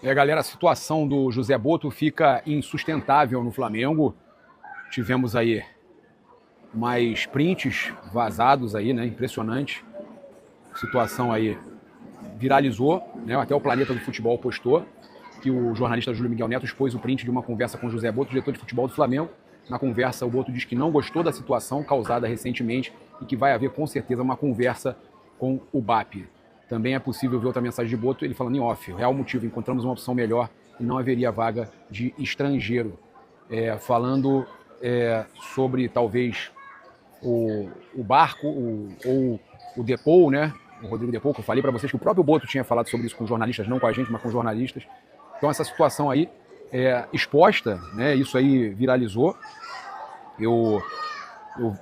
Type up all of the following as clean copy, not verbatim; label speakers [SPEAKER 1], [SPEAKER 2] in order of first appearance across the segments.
[SPEAKER 1] Galera, a situação do José Boto fica insustentável no Flamengo. Tivemos aí mais prints vazados aí, né? Impressionante. A situação aí viralizou, né? Até o Planeta do Futebol postou que o jornalista Júlio Miguel Neto expôs o print de uma conversa com o José Boto, diretor de futebol do Flamengo. Na conversa, o Boto diz que não gostou da situação causada recentemente e que vai haver, com certeza, uma conversa com o BAP. Também é possível ver outra mensagem de Boto, ele falando em off. Real motivo, encontramos uma opção melhor e não haveria vaga de estrangeiro. Falando sobre, talvez, o Barco ou o Depou, né? O Rodrigo Depou, que eu falei para vocês que o próprio Boto tinha falado sobre isso com jornalistas, não com a gente, mas com jornalistas. Então essa situação aí exposta, né? Isso aí viralizou. Eu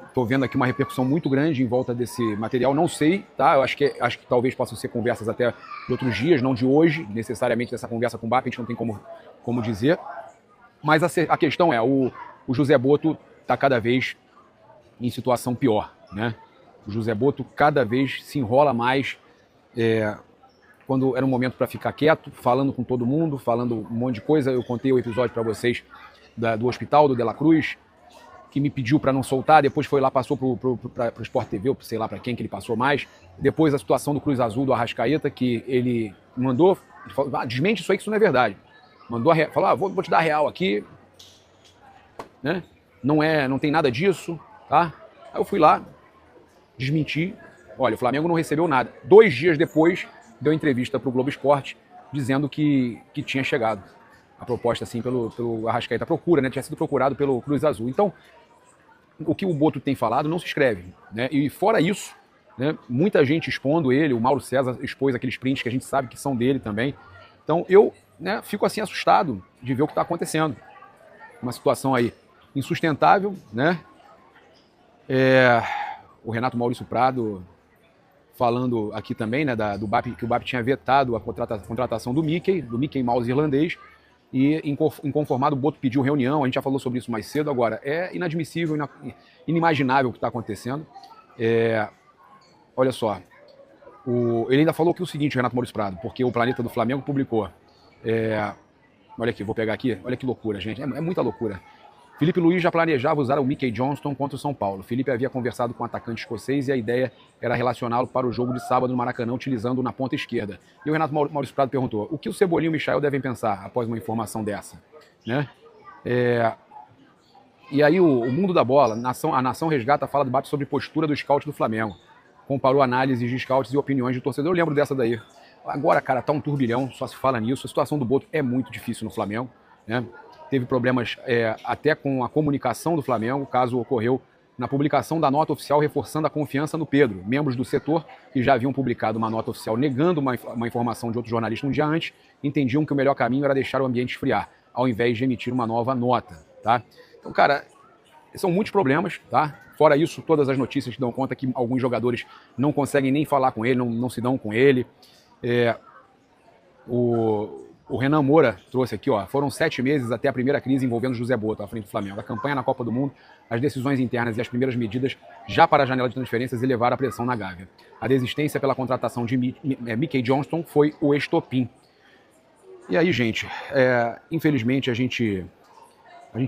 [SPEAKER 1] estou vendo aqui uma repercussão muito grande em volta desse material. Não sei, tá? Eu acho que talvez possam ser conversas até de outros dias, não de hoje, necessariamente dessa conversa com o BAP, a gente não tem como dizer. Mas a questão é, o José Boto está cada vez em situação pior, né? O José Boto cada vez se enrola mais, quando era um momento para ficar quieto, falando com todo mundo, falando um monte de coisa. Eu contei o episódio para vocês do hospital, do De La Cruz, que me pediu para não soltar, depois foi lá, passou para o Sport TV, sei lá para quem que ele passou mais. Depois a situação do Cruz Azul, do Arrascaeta, que ele mandou, ele falou, desmente isso aí que isso não é verdade. Falou, vou te dar a real aqui, né? Não tem nada disso, tá? Aí eu fui lá, desmenti. Olha, o Flamengo não recebeu nada. 2 dias depois, deu entrevista para o Globo Esporte, dizendo que tinha chegado a proposta, assim, pelo Arrascaeta. Procura, né? Tinha sido procurado pelo Cruz Azul. Então, o que o Boto tem falado não se escreve, né? E fora isso, né, muita gente expondo ele, o Mauro César expôs aqueles prints que a gente sabe que são dele também. Então, eu, né, fico assim assustado de ver o que está acontecendo. Uma situação aí insustentável, né? O Renato Maurício Prado falando aqui também, né, do BAP, que o BAP tinha vetado a contratação do Mickey Mouse irlandês, e inconformado, o Boto pediu reunião. A gente já falou sobre isso mais cedo. Agora, é inadmissível, inimaginável o que está acontecendo. Olha só, ele ainda falou que o seguinte, o Renato Maurício Prado, porque o Planeta do Flamengo publicou. Olha aqui, vou pegar aqui, olha que loucura, gente, é muita loucura. Felipe Luiz já planejava usar o Mickey Johnston contra o São Paulo. Felipe havia conversado com o atacante escocês e a ideia era relacioná-lo para o jogo de sábado no Maracanã, utilizando-o na ponta esquerda. E o Renato Maurício Prado perguntou, o que o Cebolinha e o Michael devem pensar após uma informação dessa? Né? E aí o mundo da bola, a Nação Resgata fala do debate sobre postura do scout do Flamengo. Comparou análises de scouts e opiniões de torcedor. Eu lembro dessa daí. Agora, cara, tá um turbilhão, só se fala nisso. A situação do Boto é muito difícil no Flamengo, né? Teve problemas até com a comunicação do Flamengo. O caso ocorreu na publicação da nota oficial reforçando a confiança no Pedro. Membros do setor, que já haviam publicado uma nota oficial negando uma informação de outro jornalista um dia antes, entendiam que o melhor caminho era deixar o ambiente esfriar, ao invés de emitir uma nova nota, tá? Então, cara, são muitos problemas, tá? Fora isso, todas as notícias que dão conta que alguns jogadores não conseguem nem falar com ele, não se dão com ele. O Renan Moura trouxe aqui, ó, foram 7 meses até a primeira crise envolvendo José Boto à frente do Flamengo. A campanha na Copa do Mundo, as decisões internas e as primeiras medidas já para a janela de transferências elevaram a pressão na Gávea. A desistência pela contratação de Mickey Johnston foi o estopim. E aí, gente, infelizmente a gente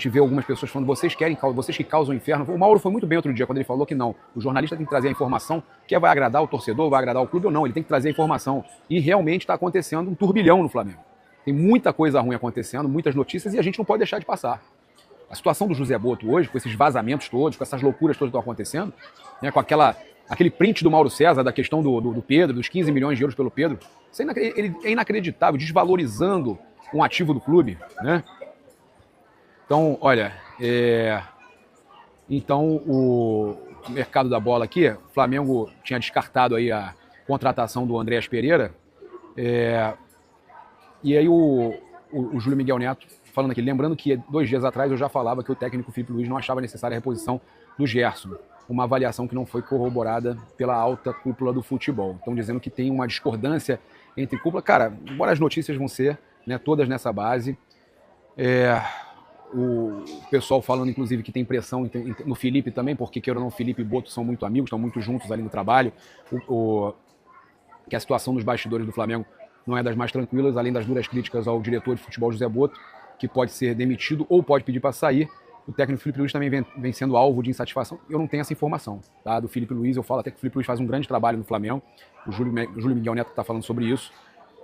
[SPEAKER 1] vê algumas pessoas falando, vocês que causam inferno. O Mauro foi muito bem outro dia quando ele falou que não. O jornalista tem que trazer a informação que vai agradar o torcedor, vai agradar o clube ou não. Ele tem que trazer a informação. E realmente está acontecendo um turbilhão no Flamengo. Tem muita coisa ruim acontecendo, muitas notícias, e a gente não pode deixar de passar. A situação do José Boto hoje, com esses vazamentos todos, com essas loucuras todas que estão acontecendo, né, com aquele print do Mauro César, da questão do Pedro, dos 15 milhões de euros pelo Pedro, isso é inacreditável, desvalorizando um ativo do clube, né? Então, olha, então o mercado da bola aqui, o Flamengo tinha descartado aí a contratação do Andréas Pereira, e aí o Júlio Miguel Neto falando aqui, lembrando que 2 dias atrás eu já falava que o técnico Felipe Luiz não achava necessária a reposição do Gerson, uma avaliação que não foi corroborada pela alta cúpula do futebol. Estão dizendo que tem uma discordância entre cúpula. Cara, embora as notícias vão ser, né, todas nessa base, o pessoal falando, inclusive, que tem pressão no Felipe também, porque, queira ou não, Felipe e Boto são muito amigos, estão muito juntos ali no trabalho, que a situação nos bastidores do Flamengo não é das mais tranquilas, além das duras críticas ao diretor de futebol José Boto, que pode ser demitido ou pode pedir para sair. O técnico Felipe Luiz também vem sendo alvo de insatisfação. Eu não tenho essa informação, tá? Do Felipe Luiz, eu falo até que o Felipe Luiz faz um grande trabalho no Flamengo. O Júlio Miguel Neto está falando sobre isso,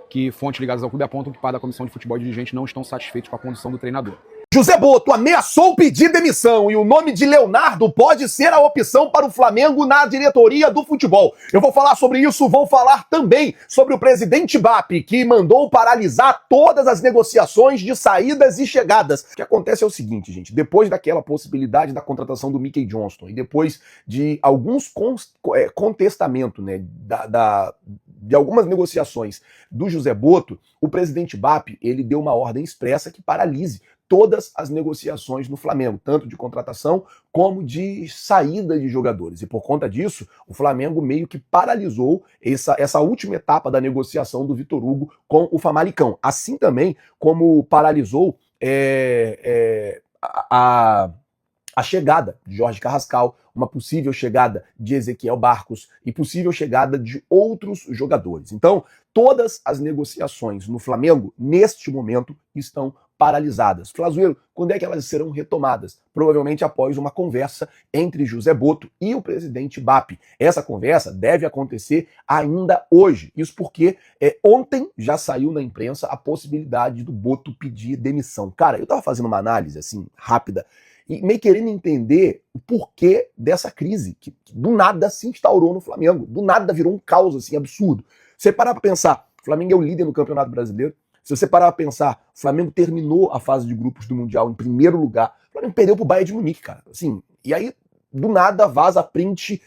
[SPEAKER 1] que fontes ligadas ao clube apontam que parte da comissão de futebol e dirigentes não estão satisfeitos com a condução do treinador.
[SPEAKER 2] José Boto ameaçou pedir demissão e o nome de Leonardo pode ser a opção para o Flamengo na diretoria do futebol. Eu vou falar sobre isso, vou falar também sobre o presidente BAP, que mandou paralisar todas as negociações de saídas e chegadas. O que acontece é o seguinte, gente, depois daquela possibilidade da contratação do Mickey Johnston e depois de alguns contestamentos, né, de algumas negociações do José Boto, o presidente BAP, ele deu uma ordem expressa que paralise todas as negociações no Flamengo, tanto de contratação como de saída de jogadores. E por conta disso, o Flamengo meio que paralisou essa última etapa da negociação do Vitor Hugo com o Famalicão. Assim também como paralisou a chegada de Jorge Carrascal, uma possível chegada de Ezequiel Barcos e possível chegada de outros jogadores. Então, todas as negociações no Flamengo, neste momento, estão paralisadas. Flazuelo, quando é que elas serão retomadas? Provavelmente após uma conversa entre José Boto e o presidente BAP. Essa conversa deve acontecer ainda hoje. Isso porque ontem já saiu na imprensa a possibilidade do Boto pedir demissão. Cara, eu tava fazendo uma análise assim, rápida, e meio querendo entender o porquê dessa crise, que do nada se instaurou no Flamengo. Do nada virou um caos assim, absurdo. Você parar pra pensar, o Flamengo é o líder no Campeonato Brasileiro. Se você parar pra pensar, o Flamengo terminou a fase de grupos do Mundial em primeiro lugar. O Flamengo perdeu pro Bayern de Munique, cara. Assim, e aí, do nada, vaza print,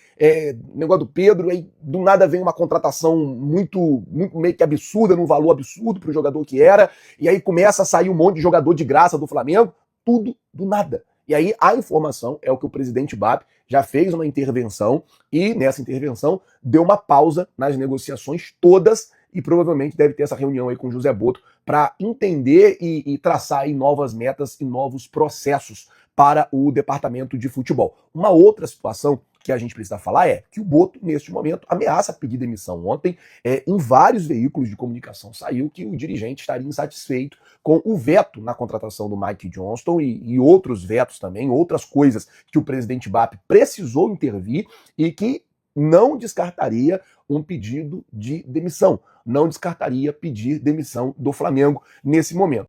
[SPEAKER 2] negócio do Pedro, aí do nada vem uma contratação muito meio que absurda, num valor absurdo pro jogador que era, e aí começa a sair um monte de jogador de graça do Flamengo, tudo do nada. E aí a informação é o que o presidente BAP já fez uma intervenção, e nessa intervenção deu uma pausa nas negociações todas, e provavelmente deve ter essa reunião aí com o José Boto para entender e traçar aí novas metas e novos processos para o departamento de futebol. Uma outra situação que a gente precisa falar é que o Boto, neste momento, ameaça pedir demissão. Ontem, em vários veículos de comunicação, saiu que o dirigente estaria insatisfeito com o veto na contratação do Mike Johnston e outros vetos também, outras coisas que o presidente BAP precisou intervir e que não descartaria um pedido de demissão, não descartaria pedir demissão do Flamengo nesse momento.